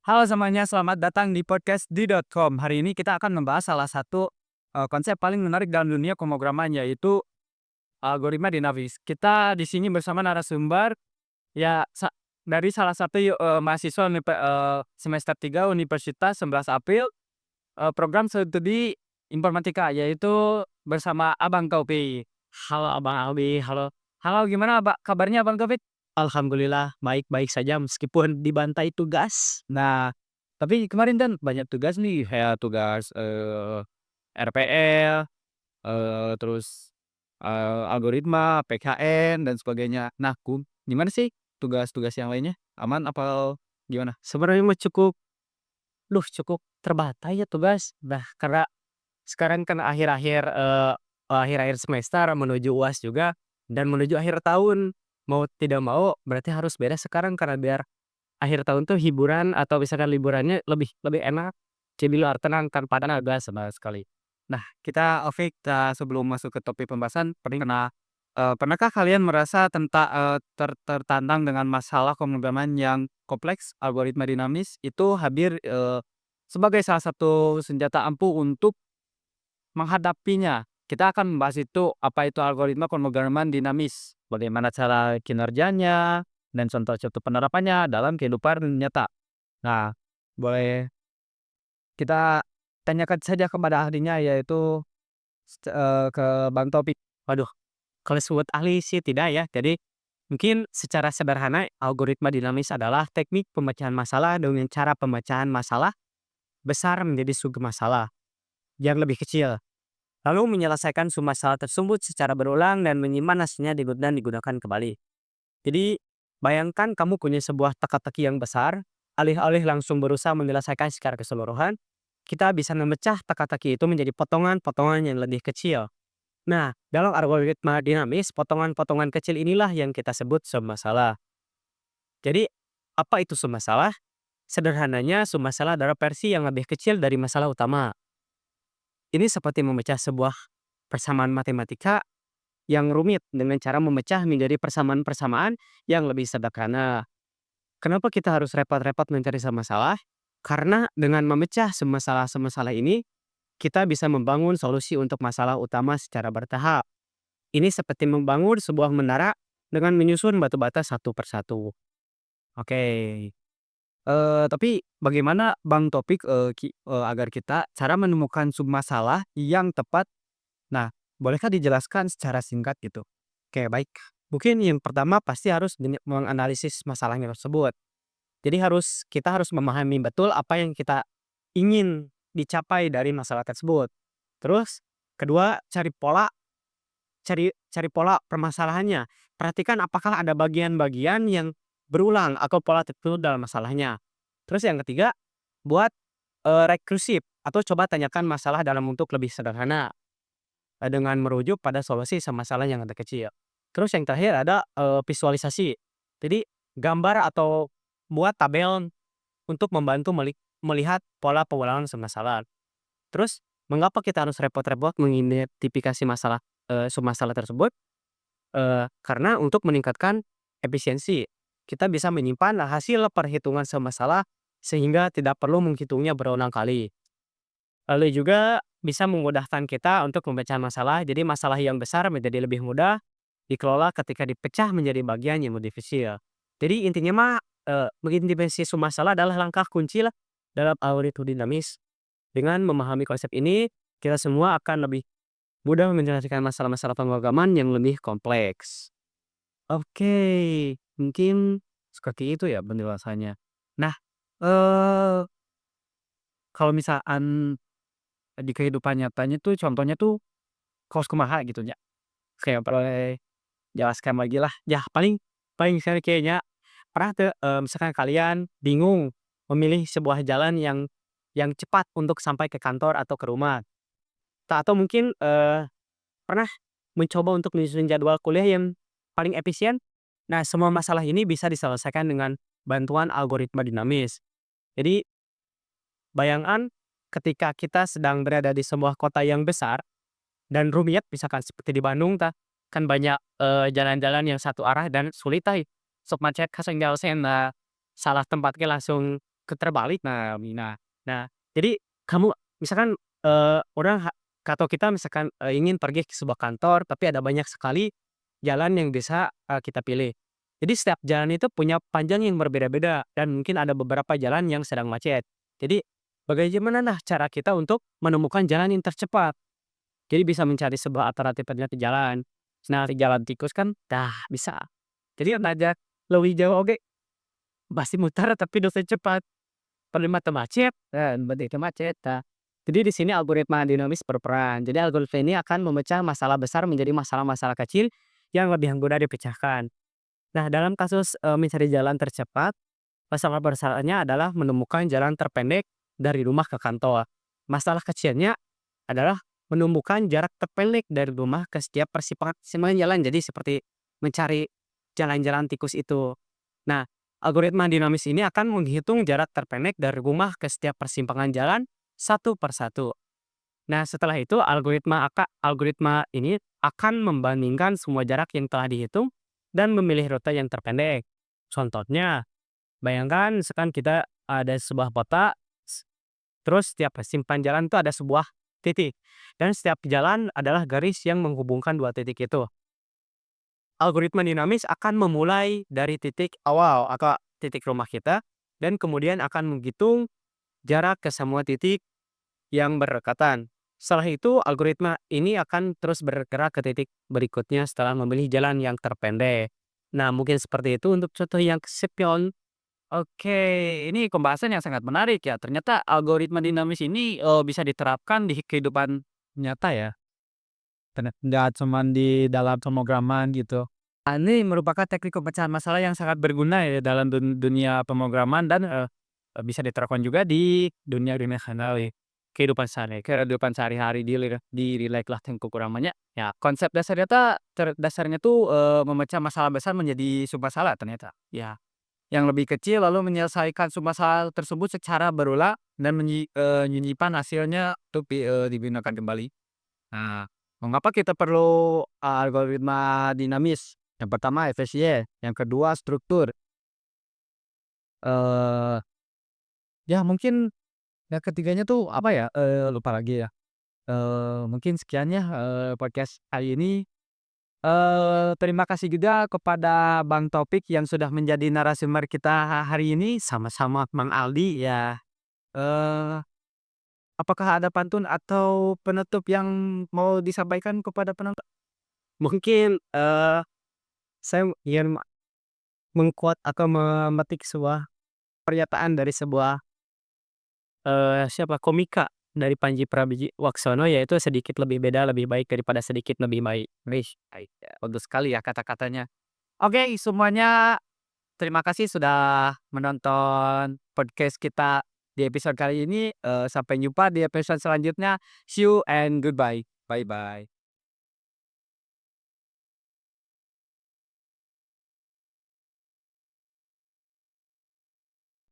Halo semuanya, selamat datang di podcast di.com. Hari ini kita akan membahas salah satu konsep paling menarik dalam dunia pemrograman, yaitu algoritma dinamis. Kita di sini bersama narasumber ya dari salah satu mahasiswa semester 3 Universitas 11 April, program studi informatika, yaitu bersama Abang Taufik. Halo Abang Alwi, halo. Halo, gimana kabarnya Abang Taufik? Alhamdulillah baik-baik saja meskipun dibantai tugas. Nah, tapi kemarin kan banyak tugas nih, kayak tugas RPL, terus algoritma, PKN, dan sebagainya. Nah, gimana sih tugas-tugas yang lainnya? Aman apa gimana? Sebenarnya mah cukup terbatas ya tugas. Nah, karena sekarang kan akhir-akhir semester menuju UAS juga dan menuju akhir tahun. Mau tidak mau berarti harus beres sekarang karena biar akhir tahun tuh hiburan atau misalkan liburannya lebih lebih enak. Jadi luar tenang tanpa tenaga sama sekali. Nah, sebelum masuk ke topik pembahasan, pernahkah kalian merasa tertantang dengan masalah pemrograman yang kompleks, algoritma dinamis, itu hadir sebagai salah satu senjata ampuh untuk menghadapinya? Kita akan membahas itu, apa itu algoritma pemrograman dinamis, bagaimana cara kinerjanya, dan contoh-contoh penerapannya dalam kehidupan nyata. Nah, boleh kita tanyakan saja kepada ahlinya, yaitu ke Bang Topik. Waduh, kalau sebut ahli sih tidak ya. Jadi mungkin secara sederhana algoritma dinamis adalah teknik pemecahan masalah dengan cara pemecahan masalah besar menjadi submasalah yang lebih kecil. Lalu menyelesaikan submasalah tersebut secara berulang dan menyimpan hasilnya dan digunakan kembali. Jadi bayangkan kamu punya sebuah teka-teki yang besar, alih-alih langsung berusaha menyelesaikan secara keseluruhan, kita bisa memecah teka-teki itu menjadi potongan-potongan yang lebih kecil. Nah, dalam algoritma dinamis, potongan-potongan kecil inilah yang kita sebut submasalah. Jadi, apa itu submasalah? Sederhananya, submasalah adalah versi yang lebih kecil dari masalah utama. Ini seperti memecah sebuah persamaan matematika yang rumit dengan cara memecah menjadi persamaan-persamaan yang lebih sederhana. Kenapa kita harus repot-repot mencari submasalah? Karena dengan memecah semasalah-semasalah ini, kita bisa membangun solusi untuk masalah utama secara bertahap. Ini seperti membangun sebuah menara dengan menyusun batu bata satu persatu. Oke. Tapi bagaimana Bang Topik, agar kita cara menemukan submasalah yang tepat? Nah, bolehkah dijelaskan secara singkat gitu? Oke, baik. Mungkin yang pertama pasti harus menganalisis masalahnya tersebut. Jadi kita harus memahami betul apa yang kita ingin dicapai dari masalah tersebut. Terus, kedua, cari pola permasalahannya. Perhatikan apakah ada bagian-bagian yang berulang atau pola tertentu dalam masalahnya. Terus yang ketiga, buat rekursif atau coba tanyakan masalah dalam bentuk lebih sederhana dengan merujuk pada solusi masalah yang ada kecil. Terus yang terakhir ada visualisasi. Jadi gambar atau buat tabel untuk membantu melihat pola pengulangan masalah. Terus mengapa kita harus repot-repot mengidentifikasi submasalah tersebut? Karena untuk meningkatkan efisiensi, kita bisa menyimpan hasil perhitungan semasalah sehingga tidak perlu menghitungnya berulang kali. Lalu juga bisa memudahkan kita untuk memecah masalah, jadi masalah yang besar menjadi lebih mudah dikelola ketika dipecah menjadi bagian yang lebih kecil. Jadi intinya mah, mengidentifikasi masalah adalah langkah kunci lah dalam algoritma dinamis. Dengan memahami konsep ini, kita semua akan lebih mudah menyelesaikan masalah-masalah pemrograman yang lebih kompleks. Oke, mungkin seperti itu ya penjelasannya. Nah, eee, kalau misalkan di kehidupan nyatanya tuh contohnya tuh kos kumaha gitu nya, kayak boleh jelaskan lagi lah? Ya paling paling misalnya kayaknya pernah tuh, misalkan kalian bingung memilih sebuah jalan yang cepat untuk sampai ke kantor atau ke rumah, atau mungkin, pernah mencoba untuk menyusun jadwal kuliah yang paling efisien? Nah, semua masalah ini bisa diselesaikan dengan bantuan algoritma dinamis. Jadi, bayangkan ketika kita sedang berada di sebuah kota yang besar dan rumit, misalkan seperti di Bandung kan banyak, jalan-jalan yang satu arah dan sulit sok macet kaseng jalsena, salah tempat ge langsung terbalik. Nah, jadi kamu misalkan, orang atau kita misalkan, ingin pergi ke sebuah kantor, tapi ada banyak sekali jalan yang bisa, kita pilih. Jadi setiap jalan itu punya panjang yang berbeda-beda dan mungkin ada beberapa jalan yang sedang macet. Jadi, bagaimana nah cara kita untuk menemukan jalan yang tercepat? Jadi bisa mencari sebuah alternatif alternatif jalan. Nah, di jalan tikus kan dah bisa. Jadi ngajak leuwih jauh oge pasti mutar tapi dosen cepat. Pada mata macet dan berarti itu macet. Nah, jadi di sini algoritma dinamis berperan. Jadi algoritma ini akan memecah masalah besar menjadi masalah-masalah kecil yang lebih mudah dipecahkan. Nah, dalam kasus, mencari jalan tercepat, masalah besarnya adalah menemukan jalan terpendek dari rumah ke kantor. Masalah kecilnya adalah menemukan jarak terpendek dari rumah ke setiap persimpangan jalan. Jadi seperti mencari jalan-jalan tikus itu. Nah, algoritma dinamis ini akan menghitung jarak terpendek dari rumah ke setiap persimpangan jalan satu per satu. Nah, setelah itu algoritma ini akan membandingkan semua jarak yang telah dihitung dan memilih rute yang terpendek. Contohnya, bayangkan misalkan kita ada sebuah kota, terus setiap persimpangan jalan itu ada sebuah titik. Dan setiap jalan adalah garis yang menghubungkan dua titik itu. Algoritma dinamis akan memulai dari titik awal atau titik rumah kita dan kemudian akan menghitung jarak ke semua titik yang berdekatan. Setelah itu, algoritma ini akan terus bergerak ke titik berikutnya setelah memilih jalan yang terpendek. Nah, mungkin seperti itu untuk contoh yang kesepion. Oke, ini pembahasan yang sangat menarik ya. Ternyata algoritma dinamis ini, bisa diterapkan di kehidupan nyata ya. Ternyata nggak cuman di dalam pemrograman gitu. Ini merupakan teknik pemecahan masalah yang sangat berguna ya dalam dunia pemrograman dan, bisa diterapkan juga di dunia-dunia kehidupan sehari-hari di real lah kekurangannya. Ya konsep dasarnya tuh, memecah masalah besar menjadi submasalah ternyata. Ya. Yang lebih kecil lalu menyelesaikan masalah tersebut secara berulang dan menyimpan hasilnya untuk digunakan kembali. Nah, mengapa kita perlu, algoritma dinamis? Yang pertama efisien, yang kedua struktur, eee, ya mungkin yang ketiganya tuh apa ya, lupa lagi ya. Mungkin sekian ya, podcast kali ini. Terima kasih juga kepada Bang Topik yang sudah menjadi narasumber kita hari ini, sama-sama Mang Aldi ya. Eee, apakah ada pantun atau penutup yang mau disampaikan kepada penonton? Mungkin, saya ingin meng-quote atau memetik sebuah pernyataan dari sebuah, siapa, komika dari Panji Pragiwaksono, yaitu sedikit lebih beda lebih baik daripada sedikit lebih baik. Wih, baik ya, bagus sekali ya kata-katanya. Oke semuanya, terima kasih sudah menonton podcast kita di episode kali ini, sampai jumpa di episode selanjutnya. See you and goodbye. Bye-bye.